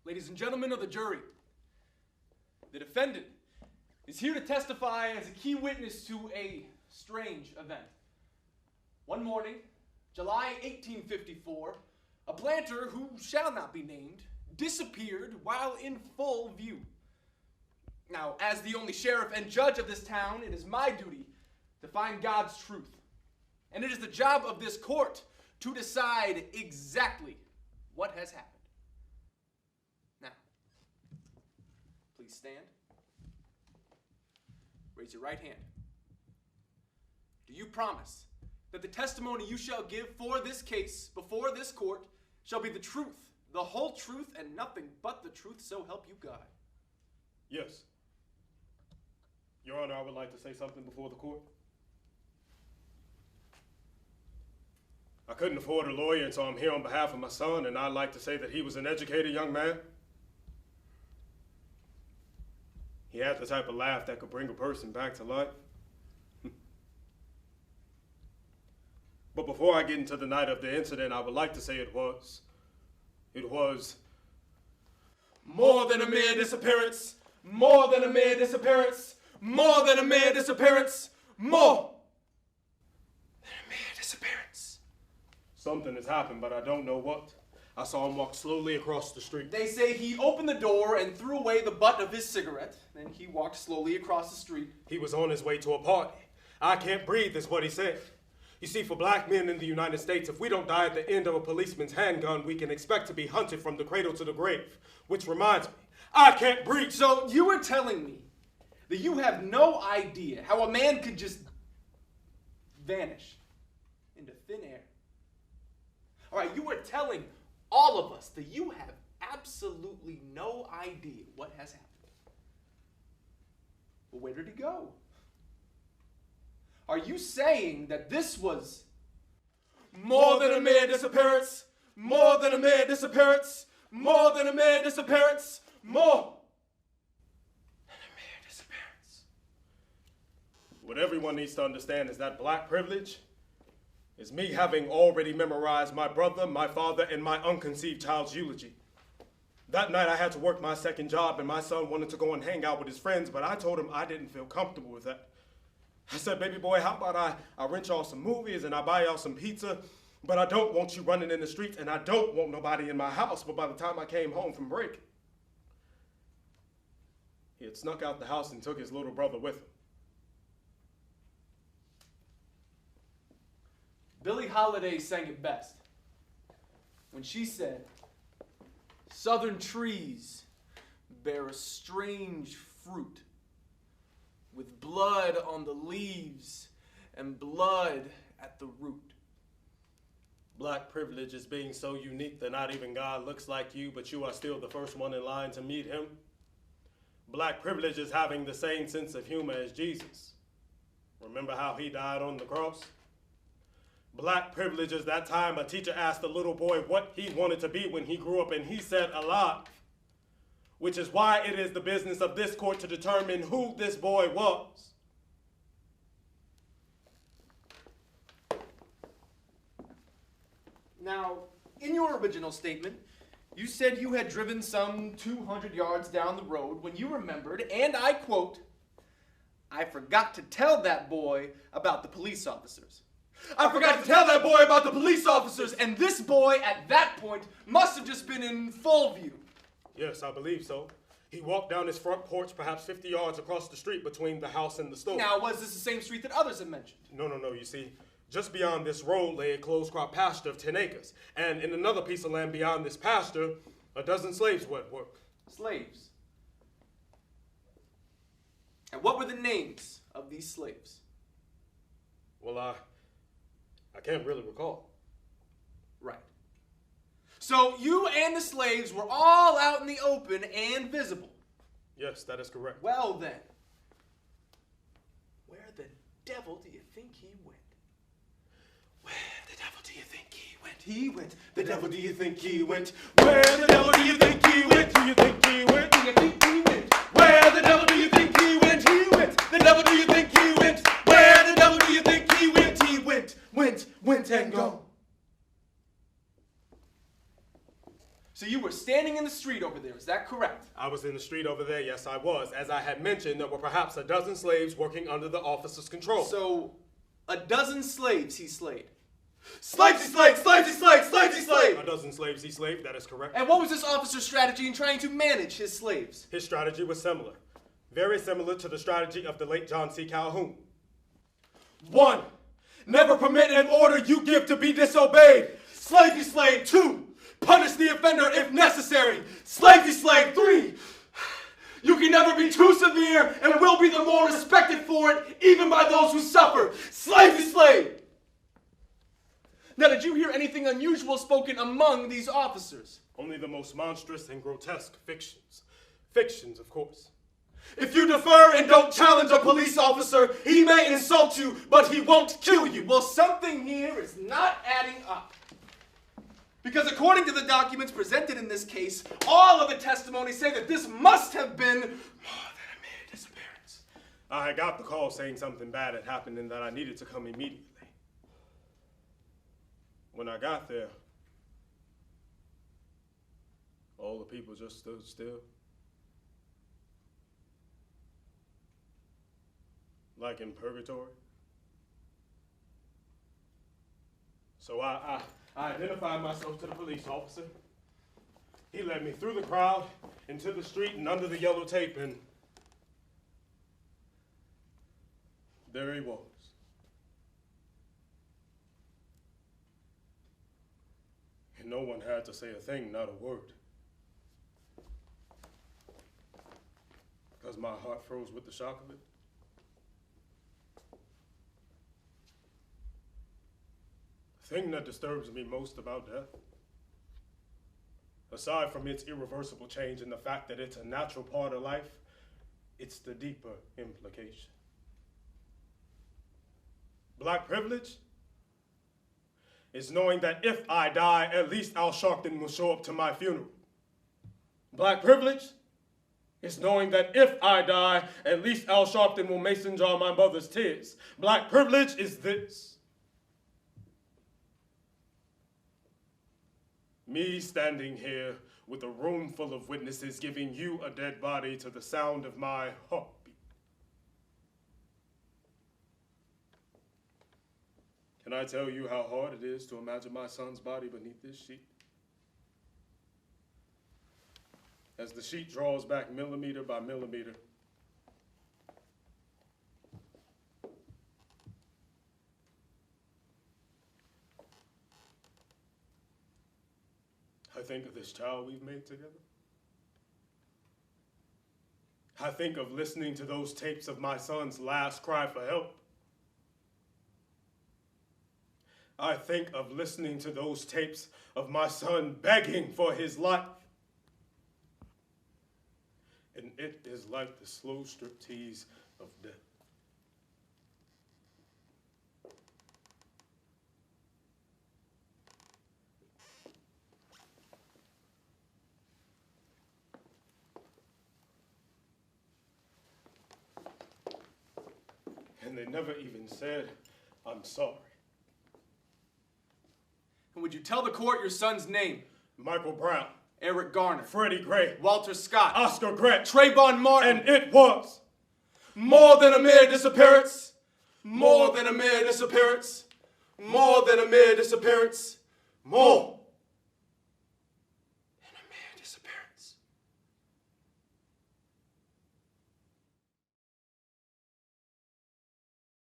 Ladies and gentlemen of the jury, the defendant is here to testify as a key witness to a strange event. One morning, July 1854, a planter who shall not be named disappeared while in full view. Now, as the only sheriff and judge of this town, it is my duty to find God's truth. And it is the job of this court to decide exactly what has happened. Now, please stand. Raise your right hand. Do you promise that the testimony you shall give for this case before this court shall be the truth, the whole truth, and nothing but the truth, so help you God? Yes. Your Honor, I would like to say something before the court. I couldn't afford a lawyer, and so I'm here on behalf of my son, and I'd like to say that he was an educated young man. He had the type of laugh that could bring a person back to life. But before I get into the night of the incident, I would like to say it was more than a mere disappearance, more than a mere disappearance, more than a mere disappearance, more than a mere disappearance. Something has happened, but I don't know what. I saw him walk slowly across the street. They say he opened the door and threw away the butt of his cigarette. Then he walked slowly across the street. He was on his way to a party. I can't breathe is what he said. You see, for black men in the United States, if we don't die at the end of a policeman's handgun, we can expect to be hunted from the cradle to the grave. Which reminds me, I can't breathe. So you were telling me that you have no idea how a man could just vanish into thin air. All right, you were telling all of us that you have absolutely no idea what has happened. Well, where did he go? Are you saying that this was more than a mere disappearance, more than a mere disappearance, more than a mere disappearance, more than a mere disappearance? What everyone needs to understand is that black privilege is me having already memorized my brother, my father, and my unconceived child's eulogy. That night I had to work my second job, and my son wanted to go and hang out with his friends, but I told him I didn't feel comfortable with that. I said, baby boy, how about I rent y'all some movies and I buy y'all some pizza, but I don't want you running in the streets and I don't want nobody in my house. But by the time I came home from break, he had snuck out the house and took his little brother with him. Billie Holiday sang it best when she said, "Southern trees bear a strange fruit, with blood on the leaves and blood at the root." Black privilege is being so unique that not even God looks like you, but you are still the first one in line to meet him. Black privilege is having the same sense of humor as Jesus. Remember how he died on the cross? Black privilege is that time a teacher asked a little boy what he wanted to be when he grew up, and he said alive. Which is why it is the business of this court to determine who this boy was. Now, in your original statement, you said you had driven some 200 yards down the road when you remembered, and I quote, "I forgot to tell that boy about the police officers. I forgot to tell that boy about the police officers," and this boy at that point must have just been in full view. Yes, I believe so. He walked down his front porch perhaps 50 yards across the street between the house and the store. Now, was this the same street that others had mentioned? No. You see, just beyond this road lay a closed crop pasture of 10 acres. And in another piece of land beyond this pasture, a dozen slaves were at work. Slaves? And what were the names of these slaves? Well, I can't really recall. Right. So you and the slaves were all out in the open and visible. Yes, that is correct. Well then, where the devil do you think he went? Where the devil do you think he went? He went. The devil do you think he went? Where the devil do you think he went? Do you think he went? Do you think he went? Where the devil do you think he went? He went. The devil do you think he went? Where the devil do you think he went? He went and gone. So you were standing in the street over there, is that correct? I was in the street over there, yes I was. As I had mentioned, there were perhaps a dozen slaves working under the officer's control. So, a dozen slaves he slayed. Slaves he slayed! Slaves he slayed! Slaves he slayed! A dozen slaves he slaved, that is correct. And what was this officer's strategy in trying to manage his slaves? His strategy was similar. Very similar to the strategy of the late John C. Calhoun. 1. Never permit an order you give to be disobeyed. Slave he slayed. 2. Punish the offender if necessary. Slave he slayed. 3. You can never be too severe and will be the more respected for it, even by those who suffer. Slave he slayed. Now, did you hear anything unusual spoken among these officers? Only the most monstrous and grotesque fictions. Fictions, of course. If you defer and don't challenge a police officer, he may insult you, but he won't kill you. Well, something here is not adding up. Because according to the documents presented in this case, all of the testimonies say that this must have been more than a mere disappearance. I got the call saying something bad had happened and that I needed to come immediately. When I got there, all the people just stood still. Like in purgatory. So I identified myself to the police officer. He led me through the crowd, into the street and under the yellow tape, and there he was. And no one had to say a thing, not a word. Because my heart froze with the shock of it. The thing that disturbs me most about death, aside from its irreversible change and the fact that it's a natural part of life, it's the deeper implication. Black privilege is knowing that if I die, at least Al Sharpton will show up to my funeral. Black privilege is knowing that if I die, at least Al Sharpton will mason jar my mother's tears. Black privilege is this. Me standing here with a room full of witnesses giving you a dead body to the sound of my heartbeat. Can I tell you how hard it is to imagine my son's body beneath this sheet? As the sheet draws back millimeter by millimeter, I think of this child we've made together. I think of listening to those tapes of my son's last cry for help. I think of listening to those tapes of my son begging for his life. And it is like the slow striptease of death. And they never even said, "I'm sorry." And would you tell the court your son's name? Michael Brown, Eric Garner, Freddie Gray, Walter Scott, Oscar Grant, Trayvon Martin. and it was More than a mere disappearance. More than a mere disappearance. More than a mere disappearance. More